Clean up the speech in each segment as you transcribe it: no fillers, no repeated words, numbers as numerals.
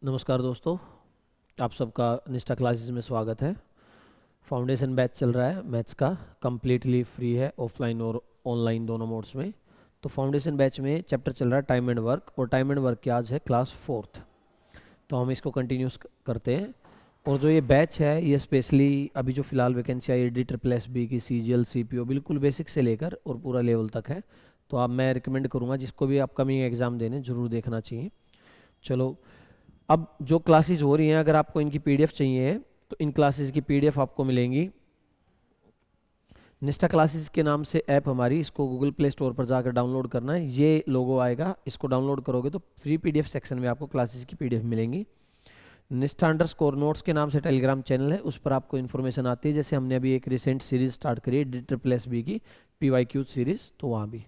नमस्कार दोस्तों, आप सबका निष्ठा क्लासेस में स्वागत है। फाउंडेशन बैच चल रहा है मैथ्स का, कम्प्लीटली फ्री है, ऑफलाइन और ऑनलाइन दोनों मोड्स में। तो फाउंडेशन बैच में चैप्टर चल रहा है टाइम एंड वर्क, और टाइम एंड वर्क की आज है क्लास 4th। तो हम इसको कंटिन्यूस करते हैं। और जो ये बैच है ये स्पेशली अभी जो फिलहाल वैकेंसी आई है DSSS की, CGL CPO, बिल्कुल बेसिक से लेकर और पूरा लेवल तक है। तो आप मैं रिकमेंड करूँगा जिसको भी अपकमिंग एग्ज़ाम देने ज़रूर देखना चाहिए। चलो, अब जो क्लासेस हो रही हैं, अगर आपको इनकी पीडीएफ चाहिए तो इन क्लासेस की पीडीएफ आपको मिलेंगी। निष्ठा क्लासेस के नाम से ऐप हमारी, इसको गूगल प्ले स्टोर पर जाकर डाउनलोड करना है। ये लोगो आएगा, इसको डाउनलोड करोगे तो फ्री पीडीएफ सेक्शन में आपको क्लासेस की पीडीएफ मिलेंगी। निष्ठा अंडरस्कोर नोट्स के नाम से टेलीग्राम चैनल है, उस पर आपको इन्फॉर्मेशन आती है। जैसे हमने अभी एक रिसेंट सीरीज स्टार्ट करी है DSSS की PYQ सीरीज, तो वहाँ भी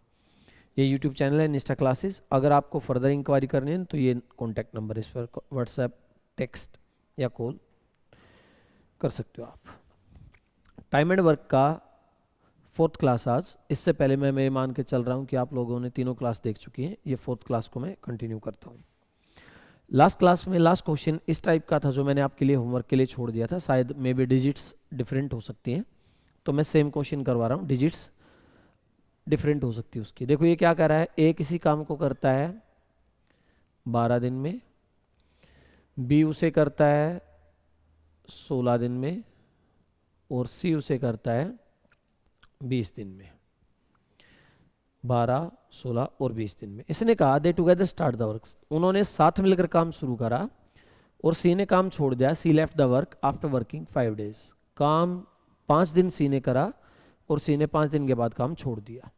ये यूट्यूब चैनल है निष्ठा क्लासेस। अगर आपको फर्दर इंक्वायरी करनी है तो ये कॉन्टैक्ट नंबर, इस पर व्हाट्सएप, टेक्स्ट या कॉल कर सकते हो आप। टाइम एंड वर्क का 4th क्लास आज। इससे पहले मैं मान के चल रहा हूँ कि आप लोगों ने तीनों क्लास देख चुकी हैं। ये 4th क्लास को मैं कंटिन्यू करता हूँ। लास्ट क्लास में लास्ट क्वेश्चन इस टाइप का था जो मैंने आपके लिए होमवर्क के लिए छोड़ दिया था। शायद मे बी डिजिट्स डिफरेंट हो सकती हैं, तो मैं सेम क्वेश्चन करवा रहा हूँ, डिजिट्स डिफरेंट हो सकती है उसकी। देखो ये क्या कर रहा है, ए किसी काम को करता है 12 दिन में, बी उसे करता है 16 दिन में, और सी उसे करता है 20 दिन में। 12, 16 और 20 दिन में। इसने कहा दे टुगेदर स्टार्ट द वर्क, उन्होंने साथ मिलकर काम शुरू करा और सी ने काम छोड़ दिया। She left the work after working 5 days, काम 5 दिन सी ने करा और सी ने 5 दिन के बाद काम छोड़ दिया।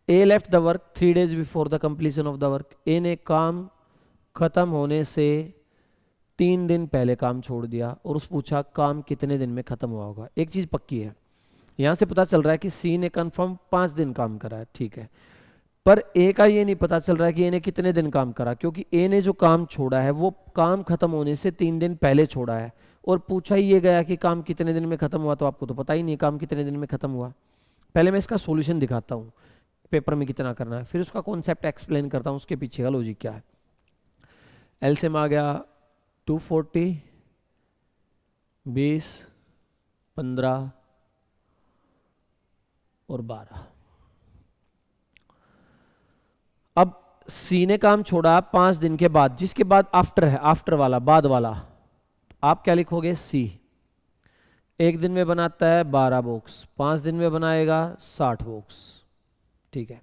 A left the work 3 days before the completion of the work, A ने काम खत्म होने से 3 दिन पहले काम छोड़ दिया। और उस पूछा काम कितने दिन में खत्म हुआ होगा। एक चीज पक्की है, यहां से पता चल रहा है कि सी ने कंफर्म 5 दिन काम करा है, ठीक है, पर ए का ये नहीं पता चल रहा है कि ए ने कितने दिन काम करा, क्योंकि ए ने जो काम छोड़ा है वो काम खत्म होने से 3 दिन पहले छोड़ा है। और पूछा ही ये गया कि काम कितने दिन में खत्म हुआ, तो आपको तो पता ही नहीं काम कितने दिन में खत्म हुआ। पहले मैं इसका सोल्यूशन दिखाता हूँ, पेपर में कितना करना है, फिर उसका कॉन्सेप्ट एक्सप्लेन करता हूँ, उसके पीछे का लॉजिक क्या है। एलसीएम आ गया 240, 20, 15 और 12। अब सी ने काम छोड़ा 5 दिन के बाद, जिसके बाद आफ्टर है, आफ्टर वाला, बाद वाला, आप क्या लिखोगे, सी एक दिन में बनाता है 12 बॉक्स, 5 दिन में बनाएगा 60 बॉक्स, ठीक है।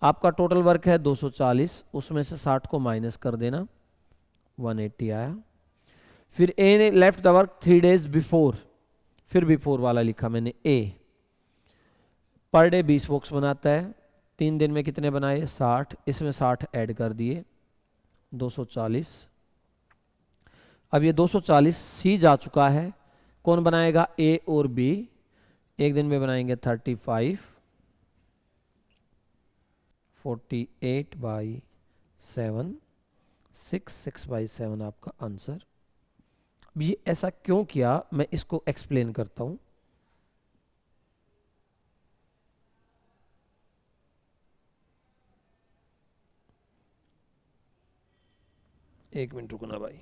आपका टोटल वर्क है 240, उसमें से 60 को माइनस कर देना, 180 आया। फिर ए ने left the work 3 days before, फिर बिफोर वाला लिखा मैंने, ए पर डे 20 बॉक्स बनाता है, 3 दिन में कितने बनाए, 60, इसमें 60 ऐड कर दिए, 240। अब ये 240 सी जा चुका है, कौन बनाएगा, ए और बी, एक दिन में बनाएंगे 35, 48/7, 6/7 आपका आंसर। अब ये ऐसा क्यों किया, मैं इसको एक्सप्लेन करता हूं। एक मिनट रुकना भाई।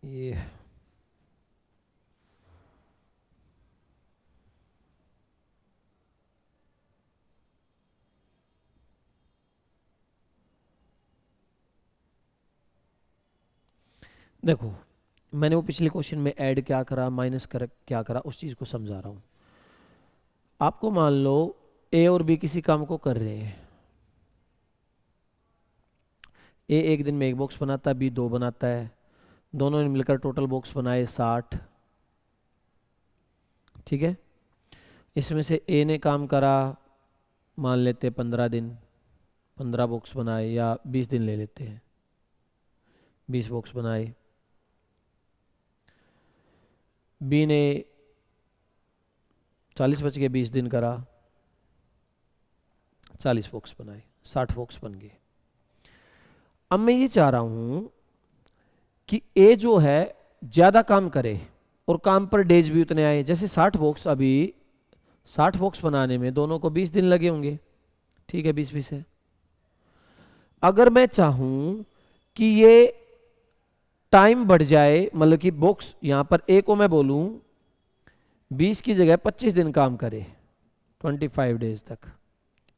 ये देखो, मैंने वो पिछले क्वेश्चन में ऐड क्या करा, माइनस कर क्या करा, उस चीज को समझा रहा हूं आपको। मान लो ए और बी किसी काम को कर रहे हैं, ए एक दिन में 1 बॉक्स बनाता है, बी 2 बनाता है, दोनों ने मिलकर टोटल बॉक्स बनाए 60, ठीक है। इसमें से ए ने काम करा, मान लेते 15 दिन, 15 बॉक्स बनाए, या 20 दिन ले लेते हैं, 20 बॉक्स बनाए। बी ने 40 बच के 20 दिन करा, 40 बॉक्स बनाए, 60 बॉक्स बन गए। अब मैं ये चाह रहा हूं कि ए जो है ज़्यादा काम करे और काम पर डेज भी उतने आए, जैसे 60 बॉक्स, अभी 60 बॉक्स बनाने में दोनों को 20 दिन लगे होंगे, ठीक है, 20-20 है। अगर मैं चाहूं कि ये टाइम बढ़ जाए, मतलब कि बॉक्स यहां पर ए को मैं बोलूं 20 की जगह 25 दिन काम करे, 25 डेज तक,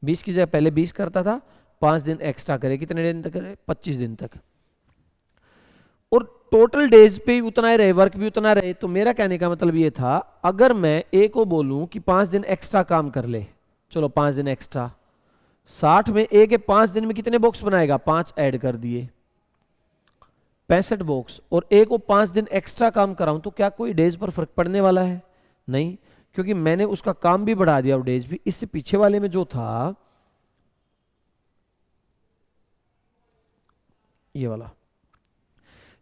20 की जगह पहले 20 करता था, 5 दिन एक्स्ट्रा करे, कितने दिन तक करे, 25 दिन तक, और टोटल डेज पे उतना ही रहे, वर्क भी उतना रहे। तो मेरा कहने का मतलब ये था, अगर मैं ए को बोलूं कि 5 दिन एक्स्ट्रा काम कर ले, चलो 5 दिन एक्स्ट्रा, 60 में ए के 5 दिन में कितने बॉक्स बनाएगा, 5 ऐड कर दिए, 65 बॉक्स, और ए को 5 दिन एक्स्ट्रा काम कराऊं तो क्या कोई डेज पर फर्क पड़ने वाला है? नहीं, क्योंकि मैंने उसका काम भी बढ़ा दिया और डेज भी। इससे पीछे वाले में जो था ये वाला,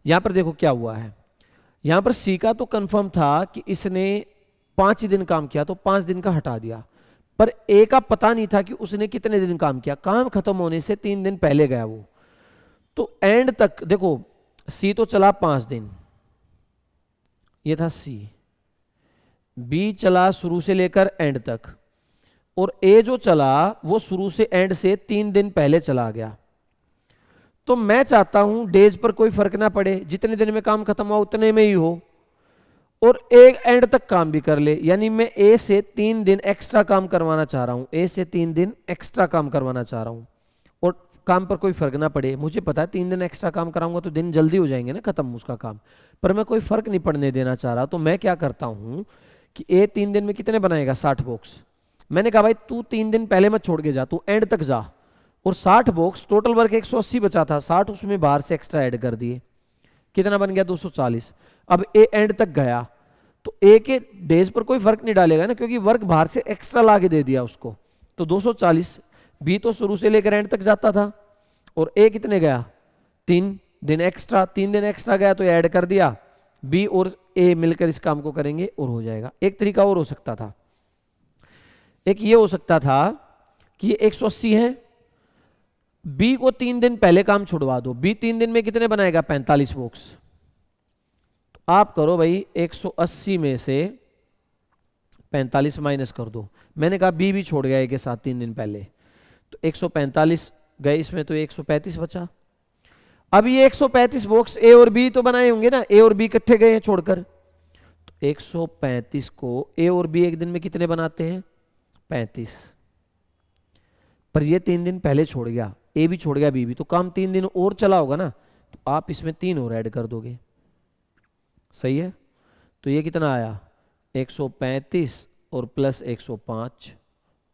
यहां पर देखो क्या हुआ है, यहां पर सी का तो कंफर्म था कि इसने 5 ही दिन काम किया, तो 5 दिन का हटा दिया, पर ए का पता नहीं था कि उसने कितने दिन काम किया, काम खत्म होने से 3 दिन पहले गया वो, तो एंड तक देखो, सी तो चला 5 दिन, ये था सी, बी चला शुरू से लेकर एंड तक, और ए जो चला वो शुरू से एंड से 3 दिन पहले चला गया। तो मैं चाहता हूं डेज पर कोई फर्क ना पड़े, जितने दिन में काम खत्म हुआ उतने में ही हो, और एक एंड तक काम भी कर ले, यानी मैं ए से 3 दिन एक्स्ट्रा काम करवाना चाह रहा हूं, ए से 3 दिन एक्स्ट्रा काम करवाना चाह रहा हूं, और काम पर कोई फर्क ना पड़े। मुझे पता है 3 दिन एक्स्ट्रा काम कराऊंगा तो दिन जल्दी हो जाएंगे ना खत्म उसका काम, पर मैं कोई फर्क नहीं पड़ने देना चाह रहा। तो मैं क्या करता हूं कि ए 3 दिन में कितने बनाएगा, 60 बॉक्स। मैंने कहा भाई तू 3 दिन पहले मत छोड़ के जा, तू एंड तक जा, और 60 बॉक्स, टोटल वर्क 180 बचा था, 60 उसमें बाहर से एक्स्ट्रा ऐड कर दिए, कितना बन गया, 240। अब ए एंड तक गया तो ए के डेज पर कोई फर्क नहीं डालेगा ना, क्योंकि वर्क बाहर से एक्स्ट्रा ला के दे दिया उसको, तो 240। बी तो शुरू से लेकर एंड तक जाता था, और ए कितने गया, 3 दिन एक्स्ट्रा, 3 दिन एक्स्ट्रा गया तो ऐड कर दिया, बी और ए मिलकर इस काम को करेंगे और हो जाएगा। एक तरीका और हो सकता था, एक ये हो सकता था कि ये 180 है, बी को 3 दिन पहले काम छुड़वा दो, बी 3 दिन में कितने बनाएगा, 45 बॉक्स। तो आप करो भाई 180 में से 45 माइनस कर दो, मैंने कहा बी भी छोड़ गया ए के साथ 3 दिन पहले, तो 145 गए इसमें, तो 135 बचा। अब ये 135 बॉक्स ए और बी तो बनाए होंगे ना, ए और बी इकट्ठे गए हैं छोड़कर, तो 135 को ए और बी एक दिन में कितने बनाते हैं, 35, पर ये 3 दिन पहले छोड़ गया, ए भी छोड़ गया बी भी, तो काम 3 दिन और चला होगा ना, तो आप इसमें 3 और ऐड कर दोगे, सही है। तो ये कितना आया, 135 और प्लस 105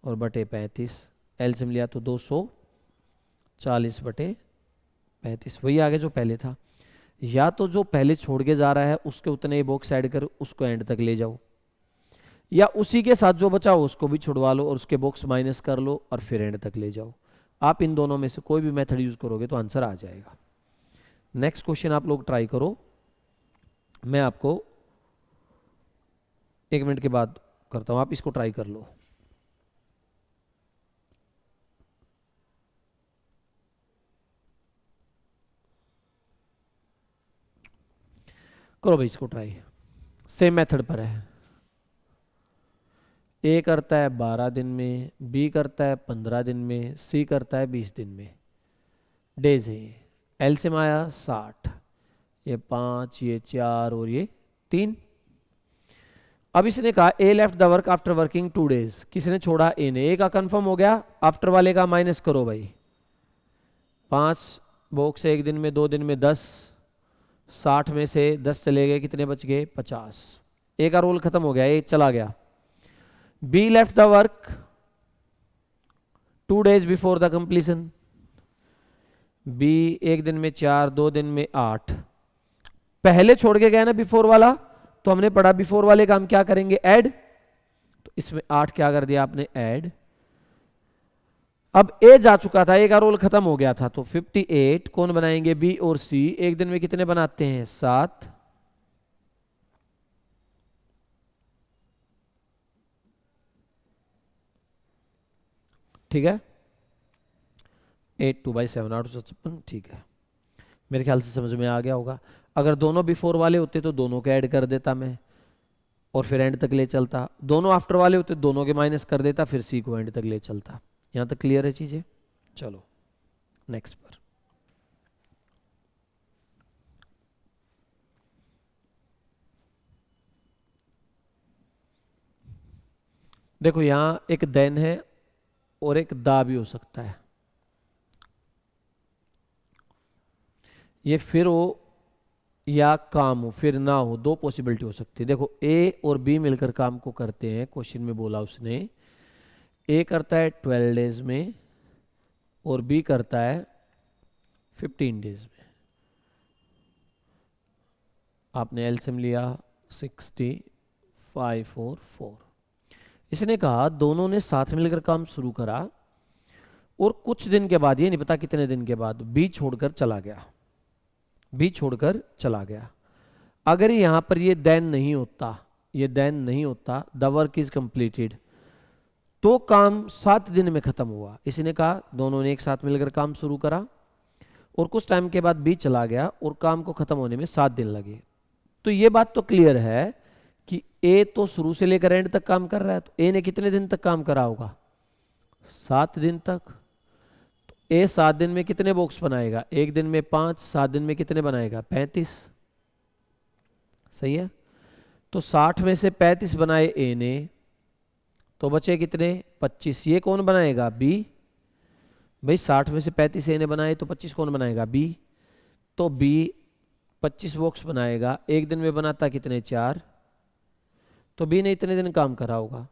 और बटे 35, एलसीएम लिया तो 240 बटे 35, वही आगे जो पहले था। या तो जो पहले छोड़ के जा रहा है उसके उतने ही बॉक्स ऐड कर उसको एंड तक ले जाओ, या उसी के साथ जो बचा हो उसको भी छुड़वा लो और उसके बॉक्स माइनस कर लो और फिर एंड तक ले जाओ। आप इन दोनों में से कोई भी मेथड यूज करोगे तो आंसर आ जाएगा। नेक्स्ट क्वेश्चन आप लोग ट्राई करो, मैं आपको 1 मिनट के बाद करता हूं, आप इसको ट्राई कर लो। करो भाई इसको ट्राई, सेम मेथड पर है। ए करता है 12 दिन में, बी करता है 15 दिन में, सी करता है 20 दिन में, डेज है। एलसीएम आया 60, ये 5, ये 4 और ये 3। अब इसने कहा A left the work after working 2 days, किसने छोड़ा, ए ने। ए का कंफर्म हो गया, आफ्टर वाले का माइनस करो भाई, 5 बॉक्स एक दिन में, 2 दिन में 10, 60 में से 10 चले गए, कितने बच गए, 50। ए का रोल खत्म हो गया, ए चला गया। B left the work 2 days before the completion, B एक दिन में 4, 2 दिन में 8, पहले छोड़ के गया ना बिफोर वाला, तो हमने पढ़ा बिफोर वाले का हम क्या करेंगे, ऐड, तो इसमें 8 क्या कर दिया आपने, ऐड। अब ए जा चुका था, ए का रोल खत्म हो गया था, तो 58 कौन बनाएंगे, बी और सी। एक दिन में कितने बनाते हैं, 7, ठीक है, 8 2 बाई 7 856, ठीक है, मेरे ख्याल से समझ में आ गया होगा। अगर दोनों बिफोर वाले होते तो दोनों के ऐड कर देता मैं और फिर एंड तक ले चलता, दोनों आफ्टर वाले होते दोनों के माइनस कर देता, फिर सी को एंड तक ले चलता। यहां तक क्लियर है चीजें? चलो नेक्स्ट पर। देखो यहां एक देन है और एक दा भी हो सकता है, ये फिर हो या काम हो, फिर ना हो, दो पॉसिबिलिटी हो सकती है। देखो ए और बी मिलकर काम को करते हैं, क्वेश्चन में बोला उसने ए करता है 12 डेज में और बी करता है 15 डेज में। आपने एलसीएम लिया 65 और 4। इसने कहा दोनों ने साथ मिलकर काम शुरू करा और कुछ दिन के बाद, ये नहीं पता कितने दिन के बाद, बी छोड़कर चला गया, बी छोड़कर चला गया। अगर यहां पर ये देन नहीं होता, ये देन नहीं होता, द वर्क इज कंप्लीटेड, तो काम 7 दिन में खत्म हुआ। इसने कहा दोनों ने एक साथ मिलकर काम शुरू करा और कुछ टाइम के बाद बी चला गया और काम को खत्म होने में 7 दिन लगे। तो ये बात तो क्लियर है कि ए तो शुरू से लेकर एंड तक काम कर रहा है, तो ए ने कितने दिन तक काम करा होगा? 7 दिन तक। तो ए 7 दिन में कितने बॉक्स बनाएगा? एक दिन में 5, 7 दिन में कितने बनाएगा? 35। सही है। तो 60 में से 35 बनाए ए ने, तो बचे कितने? 25। ये कौन बनाएगा? बी। भाई 60 में से 35 ए ने बनाए तो 25 कौन बनाएगा? बी। तो बी 25 बॉक्स बनाएगा, एक दिन में बनाता कितने? 4। तो बी ने इतने दिन काम करा होगा।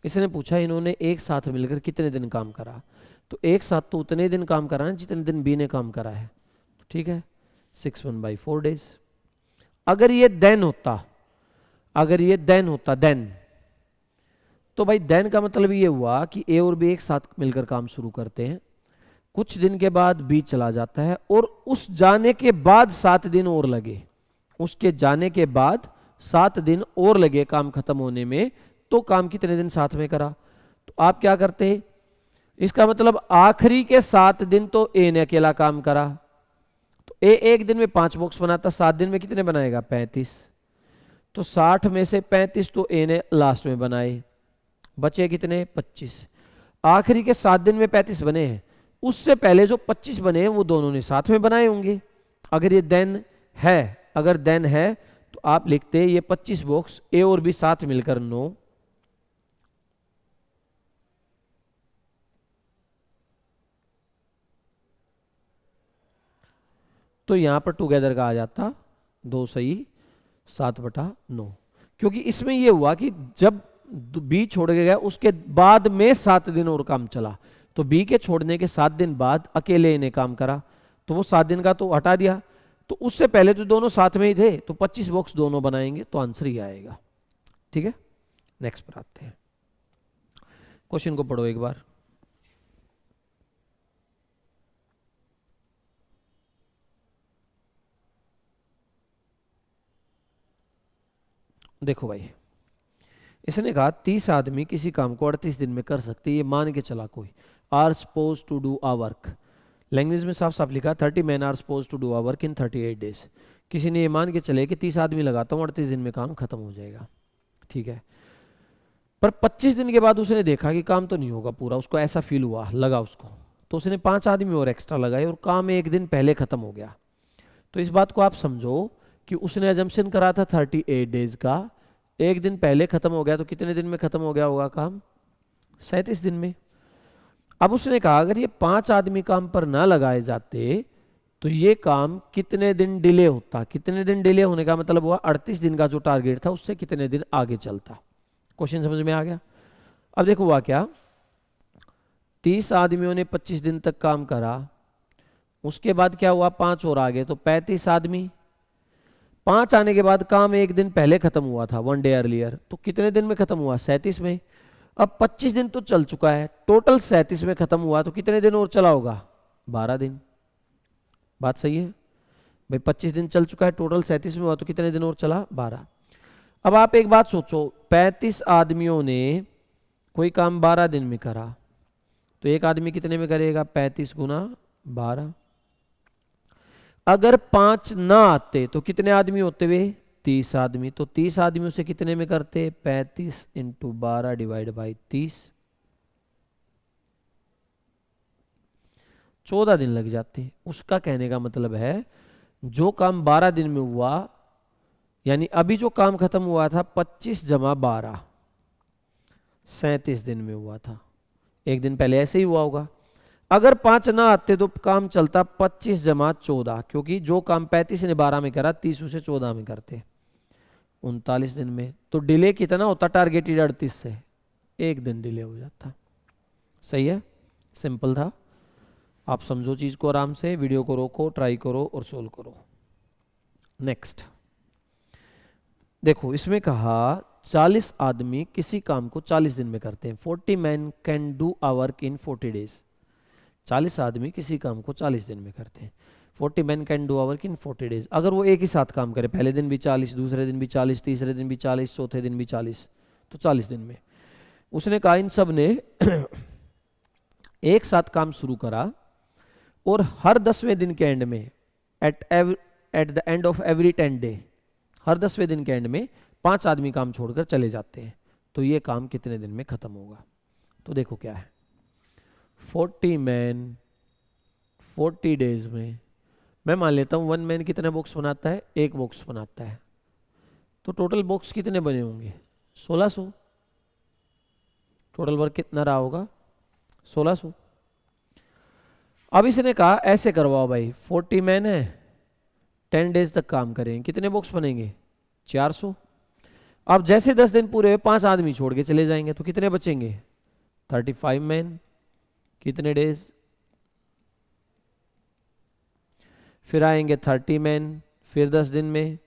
इसने पूछा इन्होंने एक साथ मिलकर कितने दिन काम करा, तो एक साथ तो उतने दिन काम करा ना जितने दिन बी ने काम करा है, तो ठीक है 6/4 डेज। अगर ये देन होता, अगर ये देन होता, देन, तो भाई देन का मतलब ये हुआ कि ए और बी एक साथ मिलकर काम शुरू करते हैं, कुछ दिन के बाद बी चला जाता है और उस जाने के बाद 7 दिन और लगे, उसके जाने के बाद 7 दिन और लगे काम खत्म होने में, तो काम कितने दिन साथ में करा? तो आप क्या करते हैं, इसका मतलब आखिरी के 7 दिन तो ए ने अकेला काम करा, तो ए एक दिन में 5 बॉक्स बनाता, 7 दिन में कितने बनाएगा? 35। तो 60 में से 35 तो ए ने लास्ट में बनाए, बचे कितने? 25। आखिरी के 7 दिन में 35 बने हैं, उससे पहले जो 25 बने हैं वो दोनों ने साथ में बनाए होंगे। अगर ये देन है, अगर देन है तो आप लिखते हैं ये 25 बॉक्स ए और बी साथ मिलकर 9, तो यहां पर टुगेदर का आ जाता 2 सही 7/9, क्योंकि इसमें यह हुआ कि जब बी छोड़ के गया उसके बाद में 7 दिन और काम चला, तो बी के छोड़ने के 7 दिन बाद अकेले ने काम करा, तो वो 7 दिन का तो हटा दिया, तो उससे पहले तो दोनों साथ में ही थे, तो 25 बॉक्स दोनों बनाएंगे, तो आंसर ही आएगा। ठीक है, नेक्स्ट पर आते हैं। क्वेश्चन को पढ़ो एक बार। देखो भाई, इसने कहा 30 आदमी किसी काम को 38 दिन में कर सकते, ये मान के चला कोई, are suppose to do a work, language में साफ साफ लिखा 30 man are suppose to do a work in 38 days. किसी ने ये मान के चले कि 30 आदमी लगाता हूँ 38 दिन में काम खत्म हो जाएगा, ठीक है। पर 25 दिन के बाद उसने देखा कि काम तो नहीं होगा पूरा, उसको ऐसा फील हुआ, लगा उसको, तो उसने 5 आदमी और एक्स्ट्रा लगाए और काम एक दिन पहले खत्म हो गया। तो इस बात को आप समझो कि उसने अजम्पशन करा था 38 डेज का, एक दिन पहले खत्म हो गया, तो कितने दिन में खत्म हो गया होगा काम? 37 दिन में। अब उसने कहा अगर ये 5 आदमी काम पर ना लगाए जाते तो ये काम कितने दिन डिले होता, कितने दिन डिले होने का मतलब हुआ 38 दिन का जो टारगेट था उससे कितने दिन आगे चलता। क्वेश्चन समझ में आ गया? अब देखो हुआ क्या, 30 आदमियों ने 25 दिन तक काम करा, उसके बाद क्या हुआ, 5 और आ गए, तो 35 आदमी, 5 आने के बाद काम एक दिन पहले खत्म हुआ था, 1 डे अर्लियर, तो कितने दिन में खत्म हुआ? 37 में। अब 25 दिन तो चल चुका है, टोटल 37 में खत्म हुआ, तो कितने दिन और चला होगा? 12 दिन। बात सही है भाई, 25 दिन चल चुका है, टोटल 37 में हुआ, तो कितने दिन और चला? 12। अब आप एक बात सोचो, 35 आदमियों ने कोई काम 12 दिन में करा, तो एक आदमी कितने में करेगा? 35 गुना 12। अगर 5 ना आते तो कितने आदमी होते वे? 30 आदमी। तो 30 आदमियों से कितने में करते? 35 इंटू 12 डिवाइड बाई 30, 14 दिन लग जाते। उसका कहने का मतलब है जो काम 12 दिन में हुआ, यानी अभी जो काम खत्म हुआ था 25 जमा 12, 37 दिन में हुआ था। एक दिन पहले ऐसे ही हुआ होगा। अगर 5 ना आते तो काम चलता 25 जमा 14, क्योंकि जो काम 35 ने 12 में करा 30 उसे 14 में करते, 39 दिन में। तो डिले कितना होता टारगेटेड 38 से? एक दिन डिले हो जाता। सही है, सिंपल था। आप समझो चीज को आराम से, वीडियो को रोको, ट्राई करो और सोल्व करो। नेक्स्ट देखो, इसमें कहा 40 आदमी किसी काम को 40 दिन में करते हैं। 40 man can do a work in 40 days. 40 आदमी किसी काम को 40 दिन में करते हैं। 40 man can do a work in 40 days. अगर वो एक ही साथ काम करे, पहले दिन भी 40, दूसरे दिन भी 40, तीसरे दिन भी 40, चौथे दिन भी 40, तो 40 दिन में। उसने कहा इन सब ने एक साथ काम शुरू करा और हर 10वें दिन के एंड में, at the end of every 10 day, हर 10वें दिन के एंड में 5 आदमी काम छोड़कर चले जाते हैं। तो ये काम कितने दिन में खत्म होगा? तो देखो क्या है, 40 मैन 40 डेज में, मैं मान लेता हूँ 1 मैन कितने बॉक्स बनाता है? एक बॉक्स बनाता है। तो टोटल बॉक्स कितने बने होंगे? 1600। टोटल वर्क कितना रहा होगा? 1600। अब इसने कहा ऐसे करवाओ भाई, 40 मैन है, 10 डेज तक काम करें, कितने बॉक्स बनेंगे? 400। अब जैसे 10 दिन पूरे हुए 5 आदमी छोड़ के चले जाएंगे तो कितने बचेंगे? 35 मैन, कितने डेज? फिर आएंगे 30 मैन, फिर 10 दिन में,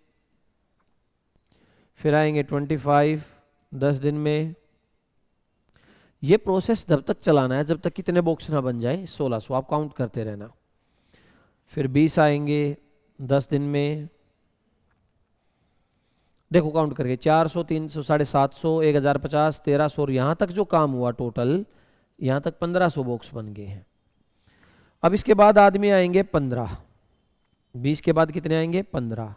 फिर आएंगे 25 10 दिन में। ये प्रोसेस तब तक चलाना है जब तक कितने बॉक्स ना बन जाए? 1600। आप काउंट करते रहना। फिर 20 आएंगे 10 दिन में, देखो काउंट करके 400 300 750 1050 1300, और यहां तक जो काम हुआ टोटल, यहां तक 1500 बॉक्स बन गए हैं। अब इसके बाद आदमी आएंगे 15, 20 के बाद कितने आएंगे? 15।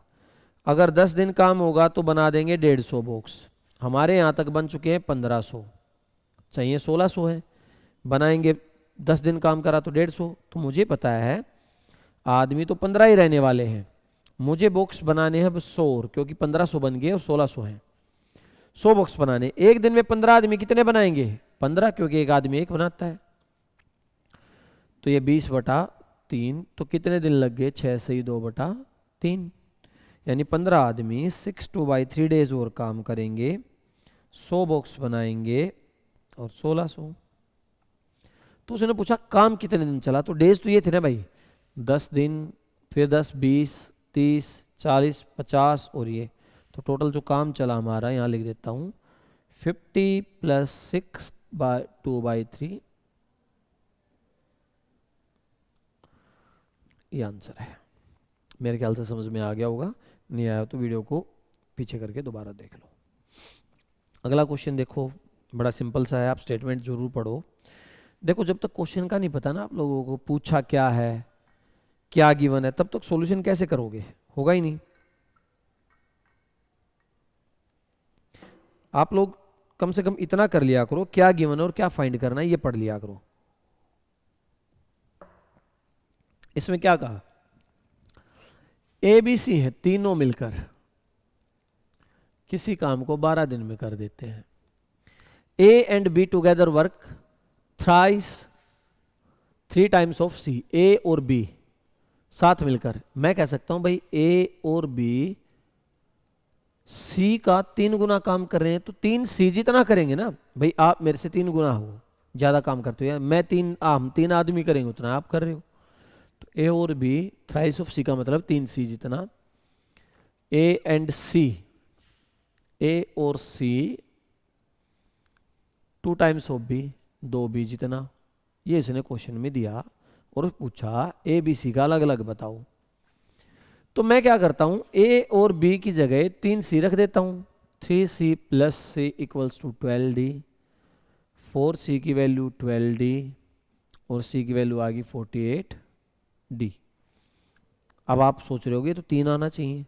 अगर 10 दिन काम होगा तो बना देंगे 150 बॉक्स। हमारे यहां तक बन चुके हैं 1500, चाहिए 1600 है, बनाएंगे 10 दिन काम करा तो 150। तो मुझे पता है आदमी तो 15 ही रहने वाले हैं, मुझे बॉक्स बनाने हैं अब 100, क्योंकि 1500 बन गए और 1600 हैं। 100 बॉक्स बनाने, एक दिन में 15 आदमी कितने बनाएंगे? 15, क्योंकि एक आदमी एक बनाता है। तो ये 20/3, तो कितने दिन लग गए? 6 से ही 2/3, यानी 15 आदमी 6/2/3 डेज और काम करेंगे, 100 बॉक्स बनाएंगे और 1600। तो उसने पूछा काम कितने दिन चला? तो डेज तो ये थे ना भाई, 10 दिन, फिर 10 20 30 40 50 और ये, तो टोटल जो काम चला हमारा, यहाँ लिख देता हूँ 50 + 6/2/3, ये आंसर है। मेरे ख्याल से समझ में आ गया होगा, नहीं आया तो वीडियो को पीछे करके दोबारा देख लो। अगला क्वेश्चन देखो, बड़ा सिंपल सा है, आप स्टेटमेंट जरूर पढ़ो। देखो जब तक क्वेश्चन का नहीं पता ना आप लोगों को, पूछा क्या है, क्या गिवन है, तब तक सॉल्यूशन कैसे करोगे? होगा ही नहीं। आप लोग कम से कम इतना कर लिया करो, क्या गिवन है और क्या फाइंड करना है ये पढ़ लिया करो। इसमें क्या कहा? ABC है, तीनों मिलकर किसी काम को 12 दिन में कर देते हैं। A and B together work thrice 3 times of C। A और B साथ मिलकर, मैं कह सकता हूं भाई A और B C का 3 गुना काम कर रहे हैं, तो 3C जितना करेंगे ना भाई, आप मेरे से 3 गुना हो, ज्यादा काम करते हो, मैं हम 3 आदमी करेंगे उतना आप कर रहे हो। तो A और B थ्राइस ऑफ C का मतलब 3C जितना। A एंड C, A और C 2 times of B, 2B जितना। ये इसने क्वेश्चन में दिया और पूछा ABC का अलग अलग बताओ। तो मैं क्या करता हूं, A और B की जगह 3C रख देता हूं। 3C + C = 12D, 4C की वैल्यू 12D और C की वैल्यू आ गई 48D। अब आप सोच रहे होगे तो 3 आना चाहिए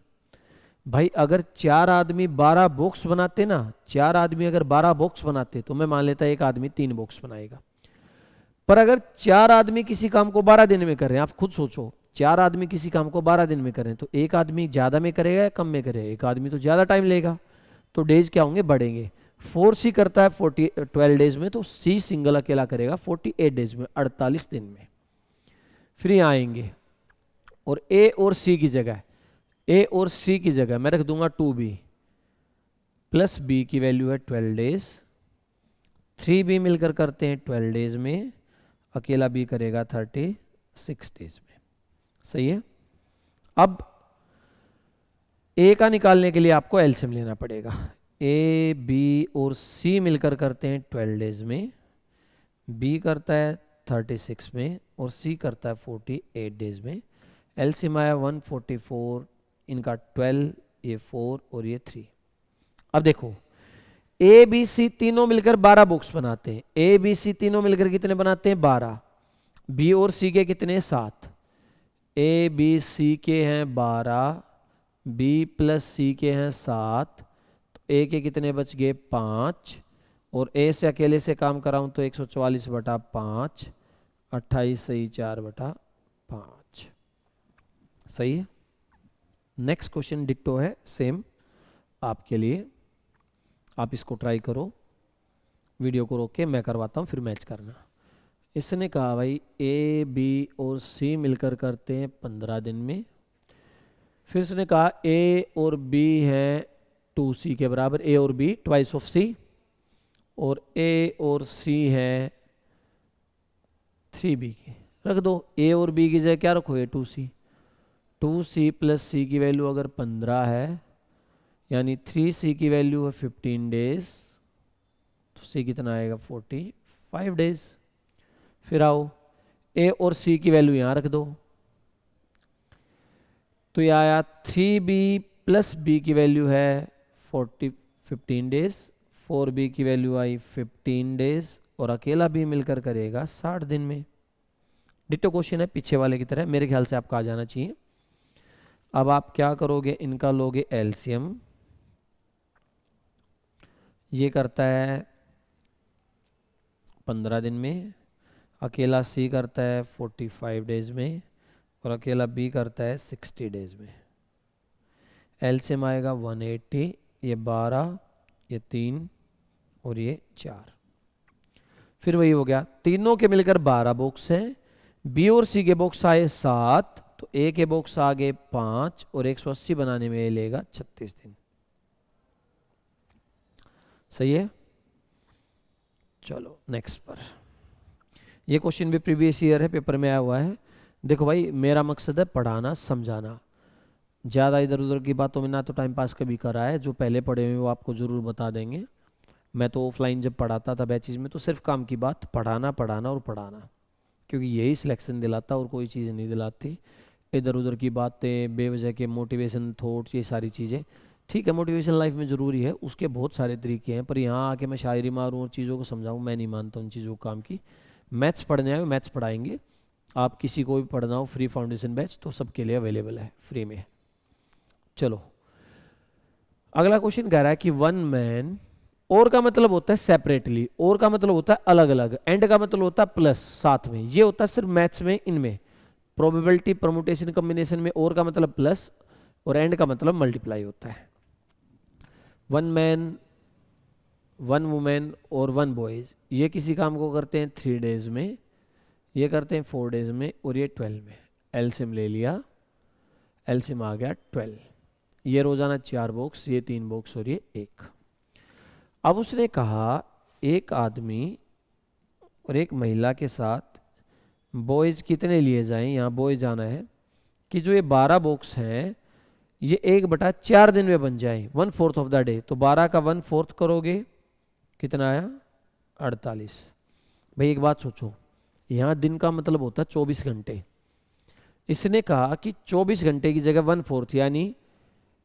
भाई। अगर 4 आदमी 12 बॉक्स बनाते ना, 4 आदमी अगर 12 बॉक्स बनाते तो मैं मान लेता एक आदमी 3 बॉक्स बनाएगा। पर अगर 4 आदमी किसी काम को 12 दिन में कर रहे हैं, आप खुद सोचो, 4 आदमी किसी काम को 12 दिन में कर रहे हैं, तो एक आदमी ज़्यादा में करेगा या कम में करेगा? एक आदमी तो ज़्यादा टाइम लेगा, तो डेज क्या होंगे? बढ़ेंगे। 4C करता है 12 डेज में, तो C सिंगल अकेला करेगा 48 डेज में, 48 दिन में। फिर यहाँ आएंगे और A और C की जगह, A और C की जगह मैं रख दूंगा 2B प्लस B की वैल्यू है 12 डेज। 3B मिलकर करते हैं 12 डेज में, अकेला B करेगा 36 डेज में। सही है। अब A का निकालने के लिए आपको एलसीएम लेना पड़ेगा। A, B और C मिलकर करते हैं 12 डेज में, B करता है 36 में और C करता है 48 डेज में। एलसीएम आया 144, इनका 12, ये 4 और ये 3। अब देखो A, B, C तीनों मिलकर 12 बॉक्स बनाते हैं। A, B, C तीनों मिलकर कितने बनाते हैं? 12। B और C के कितने? 7। A, B, C के हैं 12, B प्लस C के हैं 7, तो A के कितने बच गए? 5। और A से अकेले से काम कराऊं तो 144/5, 28 सही 4/5। सही है। नेक्स्ट क्वेश्चन डिक्टो है, सेम आपके लिए। आप इसको ट्राई करो, वीडियो को रोक के मैं करवाता हूँ, फिर मैच करना। इसने कहा भाई A, B और C मिलकर करते हैं 15 दिन में। फिर इसने कहा A और B है 2C के बराबर, A और B ट्वाइस ऑफ C, और A और C है 3B की। रख दो A और B की जगह क्या रखोगे? 2C। 2C प्लस C की वैल्यू अगर 15 है, यानी 3C की वैल्यू है 15 डेज, तो C कितना आएगा? 45 डेज। फिर आओ A और C की वैल्यू यहाँ रख दो, तो ये आया 3B प्लस B की वैल्यू है 15 डेज, 4B की वैल्यू आई 15 डेज, और अकेला B मिलकर करेगा 60 दिन में। डिटो क्वेश्चन है पीछे वाले की तरह, मेरे ख्याल से आपका आ जाना चाहिए। अब आप क्या करोगे? इनका लोगे एलसीएम। ये करता है 15 दिन में, अकेला C करता है 45 डेज में, और अकेला B करता है 60 डेज में। एलसीएम आएगा 180, ये 12, ये 3 और ये 4। फिर वही हो गया, तीनों के मिलकर 12 बॉक्स हैं। B और C के बॉक्स आए 7, तो A के बॉक्स आ गए 5, और 180 बनाने में ये लेगा 36 दिन। सही है। चलो नेक्स्ट पर। ये क्वेश्चन भी प्रीवियस ईयर है, पेपर में आया हुआ है। देखो भाई, मेरा मकसद है पढ़ाना, समझाना। ज़्यादा इधर उधर की बातों में ना तो टाइम पास कभी करा है, जो पहले पढ़े हुए वो आपको ज़रूर बता देंगे। मैं तो ऑफलाइन जब पढ़ाता था बैचेज में, तो सिर्फ काम की बात, पढ़ाना पढ़ाना और पढ़ाना, क्योंकि यही सिलेक्शन दिलाता और कोई चीज़ नहीं दिलाती। इधर उधर की बातें, बेवजह के मोटिवेशन थॉट्स, ये सारी चीज़ें ठीक है, मोटिवेशन लाइफ में ज़रूरी है, उसके बहुत सारे तरीके हैं, पर यहाँ आके मैं शायरी मारूँ और चीज़ों को समझाऊँ, मैं नहीं मानता उन चीज़ों को काम की। मैथ्स पढ़ने आए, मैथ्स पढ़ाएंगे। आप किसी को भी पढ़ना हो, फ्री फाउंडेशन बैच तो सबके लिए अवेलेबल है, फ्री में। चलो अगला क्वेश्चन कह रहा है कि वन मैन, और का मतलब होता है सेपरेटली, और का मतलब होता है अलग अलग, एंड का मतलब होता है प्लस साथ में। ये होता है सिर्फ मैथ्स में, इनमें प्रोबेबिलिटी, परमुटेशन, कॉम्बिनेशन में और का मतलब प्लस और एंड का मतलब मल्टीप्लाई होता है। वन मैन, वन वुमेन और वन बॉयज, ये किसी काम को करते हैं 3 डेज में, ये करते हैं 4 डेज में, और ये 12 में। एलसीएम ले लिया, एलसीएम आ गया 12। ये रोजाना 4 बॉक्स, ये 3 बॉक्स और ये 1। अब उसने कहा एक आदमी और एक महिला के साथ बॉयज कितने लिए जाएं, यहाँ बॉयज जाना है, कि जो ये 12 बॉक्स हैं ये 1/4 दिन में बन जाए, 1/4 ऑफ द डे। तो 12 का 1/4 करोगे, कितना आया? 48। भाई एक बात सोचो, यहाँ दिन का मतलब होता है 24 घंटे। इसने कहा कि 24 घंटे की जगह 1/4 यानी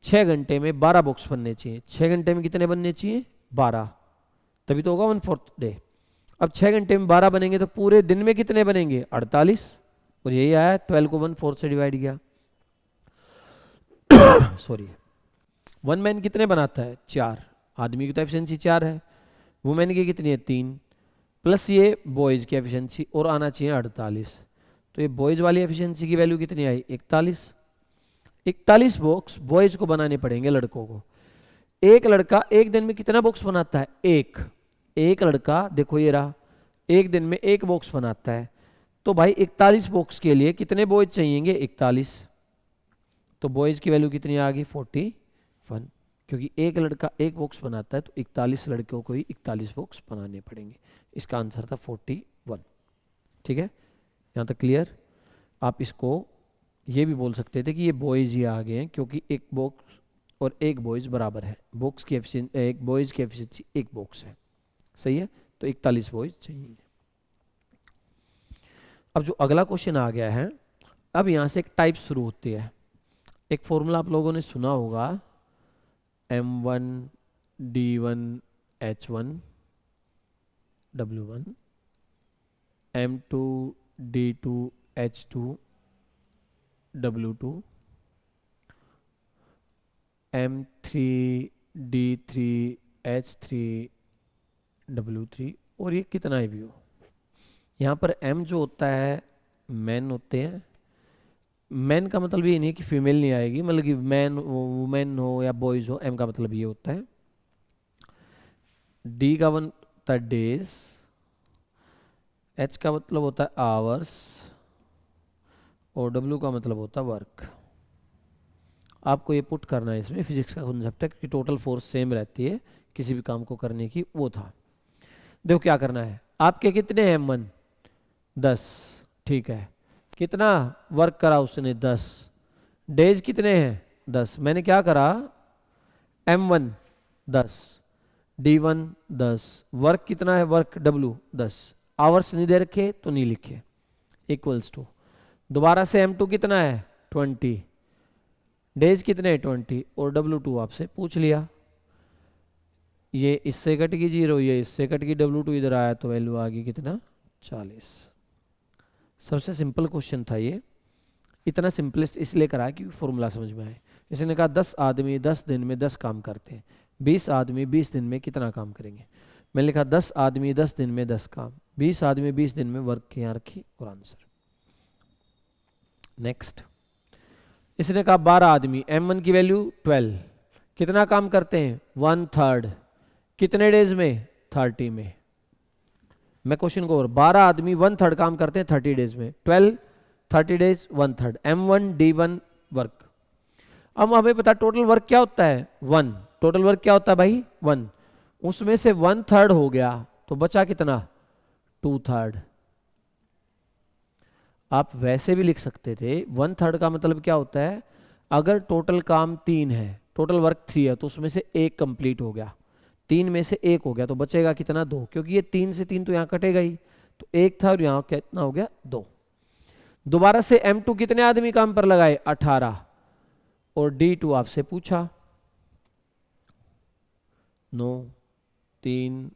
6 घंटे में 12 बॉक्स बनने चाहिए। 6 घंटे में कितने बनने चाहिए? 12, तभी तो होगा 1/4 डे। अब 6 घंटे में 12 बनेंगे तो पूरे दिन में कितने बनेंगे? 48। और यही आया, 12 को 1/4 से डिवाइड किया। सॉरी, वन मैन कितने बनाता है? 4। आदमी की तो एफिशिएंसी 4 है, वुमेन की कितनी है? 3, प्लस ये बॉयज़ की एफिशिएंसी और आना चाहिए 48। तो ये बॉयज़ वाली एफिशिएंसी की वैल्यू कितनी आई? 41। 41 बॉक्स बॉयज़ को बनाने पड़ेंगे, लड़कों को। एक लड़का एक दिन में कितना बॉक्स बनाता है? एक लड़का देखो ये रहा, एक दिन में एक बॉक्स बनाता है। तो भाई 41 बॉक्स के लिए कितने बॉयज चाहिएंगे? 41। तो बॉयज की वैल्यू कितनी आ गई? 41, क्योंकि एक लड़का एक बॉक्स बनाता है तो 41 लड़कों को ही 41 बॉक्स बनाने पड़ेंगे। इसका आंसर था 41। ठीक है, यहाँ तक क्लियर? आप इसको ये भी बोल सकते थे कि ये बॉयज ही आ गए हैं, क्योंकि एक बॉक्स और एक बॉयज बराबर है, बॉक्स की एफिशिएंसी, एक बॉयज की एफिशिएंसी एक बॉक्स है। सही है, तो 41 बॉयज चाहिए। अब जो अगला क्वेश्चन आ गया है, अब यहाँ से एक टाइप शुरू होती है। एक फॉर्मूला आप लोगों ने सुना होगा, M1 D1 H1 W1, M2 D2 H2 W2, M3 D3 H3 W3, और ये कितना ही भी हो। यहाँ पर M जो होता है मैन होते हैं। मैन का मतलब ये नहीं कि फीमेल नहीं आएगी, मतलब कि मैन वुमेन हो या बॉयज हो, M का मतलब ये होता है। D का होता है डेज, H का मतलब होता है आवर्स, और W का मतलब होता है वर्क। आपको ये पुट करना है, इसमें फिजिक्स का कॉन्सेप्ट है, क्योंकि टोटल फोर्स सेम रहती है किसी भी काम को करने की, वो था। देखो क्या करना है, आपके कितने हैं M1? 10, ठीक है। कितना वर्क करा उसने? 10। डेज कितने हैं? 10। मैंने क्या करा, M1 10, D1 10, वर्क कितना है? Work W 10। आवर्स नहीं दे रखे तो नहीं लिखे, इक्वल्स टू, दोबारा से M2 कितना है? 20, डेज कितने हैं? 20, और W2 आपसे पूछ लिया। ये इससे कट गई 0, ये इससे कट गई, W2 इधर आया तो वैल्यू आ गई कितना? 40। सबसे सिंपल क्वेश्चन था ये, इतना सिंपलेस्ट इसलिए करा कि फॉर्मूला समझ में आए। इसने कहा 10 आदमी 10 दिन में 10 काम करते हैं, 20 आदमी 20 दिन में कितना काम करेंगे। मैंने लिखा 10 आदमी 10 दिन में 10 काम, 20 आदमी 20 दिन में, वर्क के यहाँ रखी और आंसर। नेक्स्ट, इसने कहा 12 आदमी, M1 की वैल्यू 12, कितना काम करते हैं? 1/3, कितने डेज में? 30 में। मैं क्वेश्चन को, 12 आदमी 1/3 काम करते हैं 30 डेज में, 12 30 डेज 1/3, M1 D1 वर्क। अब हमें पता टोटल वर्क क्या होता है? 1। टोटल वर्क क्या होता है भाई? 1। उसमें से 1/3 हो गया तो बचा कितना? 2/3। आप वैसे भी लिख सकते थे, 1/3 का मतलब क्या होता है, अगर टोटल काम 3 है, टोटल वर्क 3 है, तो उसमें से 1 कंप्लीट हो गया, 3 में से 1 हो गया, तो बचेगा कितना? 2, क्योंकि ये 3 से 3 तो यहाँ कटेगा ही, तो 1 था और यहाँ कितना हो गया? 2। दोबारा से M2 कितने आदमी काम पर लगाए? 18, और D2 आपसे पूछा 9 3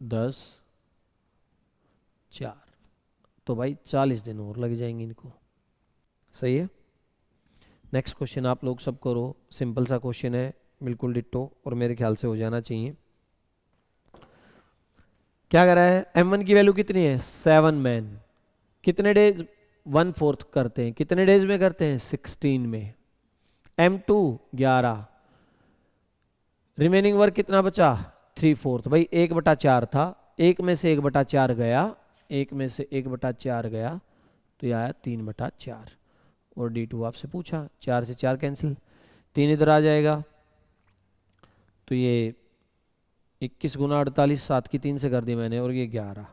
10 4, तो भाई 40 दिन और लग जाएंगे इनको। सही है। नेक्स्ट क्वेश्चन आप लोग सब करो, सिंपल सा क्वेश्चन है, बिल्कुल डिट्टो, और मेरे ख्याल से हो जाना चाहिए। क्या कर रहा है? M1 की वैल्यू कितनी है? 7 मैन, कितने डेज? 1/4 करते हैं, कितने डेज में करते हैं? 16 में। M2 11, रिमेनिंग वर्क कितना बचा? 3/4। भाई 1/4 था, 1 में से 1/4 गया, 1 में से 1/4 गया, तो यह आया 3/4। और D2 आपसे पूछा, 4 से 4 कैंसिल, 3 इधर आ जाएगा, तो ये 21 गुना 48, 7 की 3 से कर दी मैंने, और ये 11,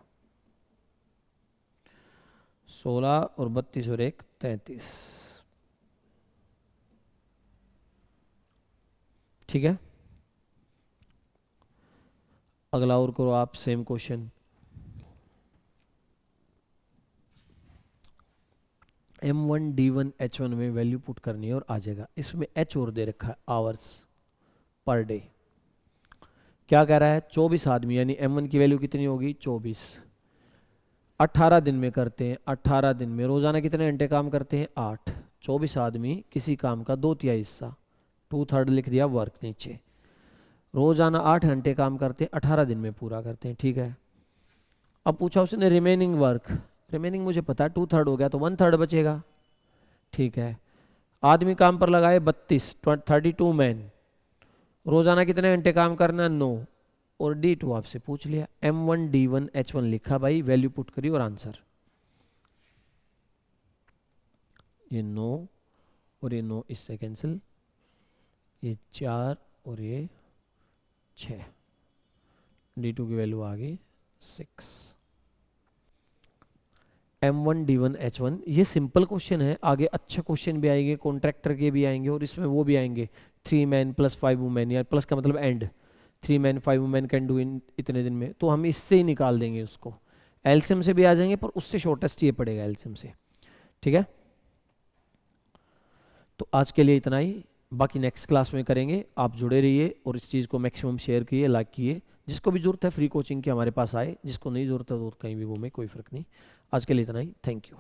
16 और 32 और 1 33। ठीक है, अगला और करो आप, same question. M1 D1 H1 में वैल्यू पुट करनी है और आ जाएगा। इसमें H और दे रखा है, आवर्स पर डे। क्या कह रहा है? 24 आदमी, यानी M1 की वैल्यू कितनी होगी? 24, 18 दिन में करते हैं, 18 दिन में रोजाना कितने घंटे काम करते हैं? 8, 24 आदमी, किसी काम का 2/3 हिस्सा, 2/3 लिख दिया वर्क नीचे। रोजाना 8 घंटे काम करते हैं, 18 दिन में पूरा करते हैं, ठीक है। अब पूछा उसने रिमेनिंग वर्क, रिमेनिंग मुझे पता है 2/3 हो गया तो 1/3 बचेगा, ठीक है। आदमी काम पर लगाए 32 मैन, रोजाना कितने घंटे काम करना है, 9, और D2 आपसे पूछ लिया, M1 D1 H1 लिखा भाई, वैल्यू पुट करी और आंसर, ये 9 और ये 9 इससे कैंसिल, ये 4 और ये 6, D2 की वैल्यू आ गई 6। M1 D1 H1, ये सिंपल क्वेश्चन है, आगे अच्छे क्वेश्चन भी आएंगे, कॉन्ट्रैक्टर के भी आएंगे और इसमें वो भी आएंगे 3 मैन प्लस 5 वुमेन, या प्लस का मतलब and, 3 man 5 women can do in इतने दिन में, तो हम इससे ही निकाल देंगे उसको। एलसीएम से भी आ जाएंगे पर उससे शॉर्टेस्ट ये पड़ेगा एलसीएम से, ठीक है। तो आज के लिए इतना ही, बाकी नेक्स्ट क्लास में करेंगे। आप जुड़े रहिए और इस चीज़ को मैक्सिमम शेयर कीजिए, लाइक कीजिए। जिसको भी जरूरत है फ्री कोचिंग की हमारे पास आए, जिसको नहीं जरूरत है तो कहीं भी घूमे, कोई फ़र्क नहीं। आज के लिए इतना ही, थैंक यू।